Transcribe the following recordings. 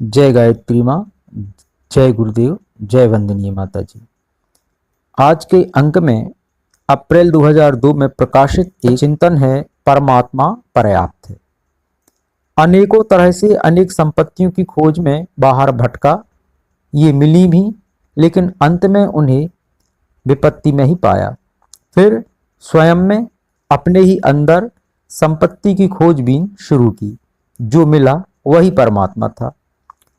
जय गायत्री माँ, जय गुरुदेव, जय वंदनीय माता जी। आज के अंक में अप्रैल 2002 में प्रकाशित एक चिंतन है, परमात्मा पर्याप्त है। अनेकों तरह से अनेक संपत्तियों की खोज में बाहर भटका, ये मिली भी, लेकिन अंत में उन्हें विपत्ति में ही पाया। फिर स्वयं में अपने ही अंदर संपत्ति की खोजबीन शुरू की। जो मिला वही परमात्मा था।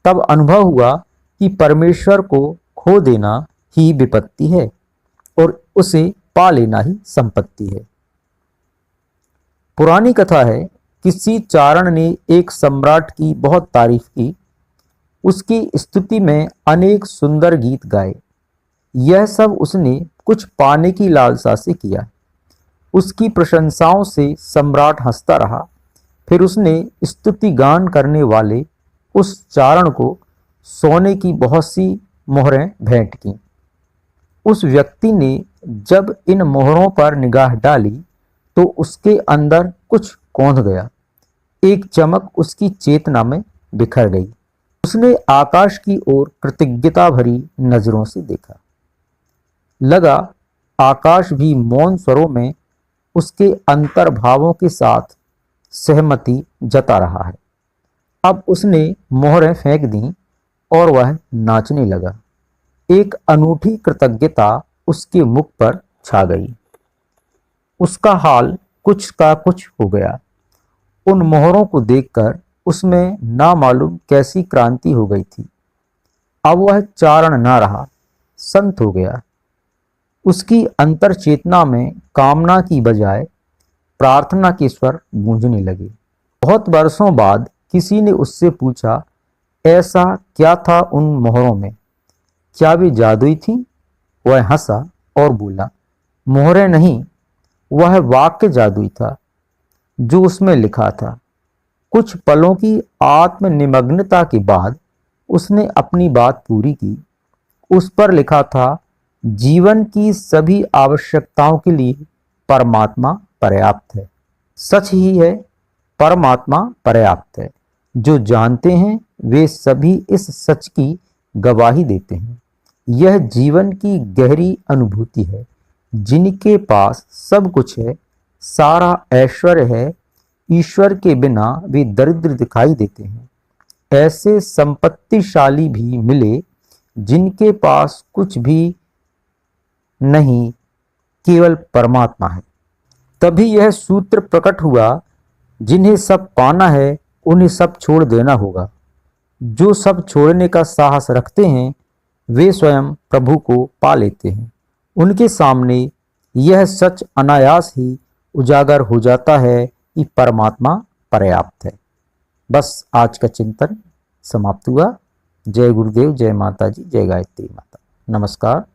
तब अनुभव हुआ कि परमेश्वर को खो देना ही विपत्ति है और उसे पा लेना ही संपत्ति है। पुरानी कथा है, किसी चारण ने एक सम्राट की बहुत तारीफ की। उसकी स्तुति में अनेक सुंदर गीत गाए। यह सब उसने कुछ पाने की लालसा से किया। उसकी प्रशंसाओं से सम्राट हंसता रहा। फिर उसने स्तुति गान करने वाले उस चारण को सोने की बहुत सी मोहरें भेंट की। उस व्यक्ति ने जब इन मोहरों पर निगाह डाली तो उसके अंदर कुछ कौंध गया। एक चमक उसकी चेतना में बिखर गई। उसने आकाश की ओर कृतज्ञता भरी नजरों से देखा। लगा आकाश भी मौन स्वरों में उसके अंतर्भावों के साथ सहमति जता रहा है। अब उसने मोहरें फेंक दी और वह नाचने लगा। एक अनूठी कृतज्ञता उसके मुख पर छा गई। उसका हाल कुछ का कुछ हो गया। उन मोहरों को देखकर उसमें ना मालूम कैसी क्रांति हो गई थी। अब वह चारण ना रहा, संत हो गया। उसकी अंतर चेतना में कामना की बजाय प्रार्थना के स्वर गूंजने लगे। बहुत वर्षों बाद किसी ने उससे पूछा, ऐसा क्या था उन मोहरों में? क्या वे जादुई थी? वह हंसा और बोला, मोहरें नहीं, वह वाक्य जादुई था जो उसमें लिखा था। कुछ पलों की आत्मनिमग्नता के बाद उसने अपनी बात पूरी की। उस पर लिखा था, जीवन की सभी आवश्यकताओं के लिए परमात्मा पर्याप्त है। सच ही है, परमात्मा पर्याप्त है। जो जानते हैं वे सभी इस सच की गवाही देते हैं। यह जीवन की गहरी अनुभूति है। जिनके पास सब कुछ है, सारा ऐश्वर्य है, ईश्वर के बिना वे दरिद्र दिखाई देते हैं। ऐसे संपत्तिशाली भी मिले जिनके पास कुछ भी नहीं, केवल परमात्मा है। तभी यह सूत्र प्रकट हुआ, जिन्हें सब पाना है उन्हें सब छोड़ देना होगा। जो सब छोड़ने का साहस रखते हैं वे स्वयं प्रभु को पा लेते हैं। उनके सामने यह सच अनायास ही उजागर हो जाता है कि परमात्मा पर्याप्त है। बस आज का चिंतन समाप्त हुआ। जय गुरुदेव, जय माता जी, जय गायत्री माता। नमस्कार।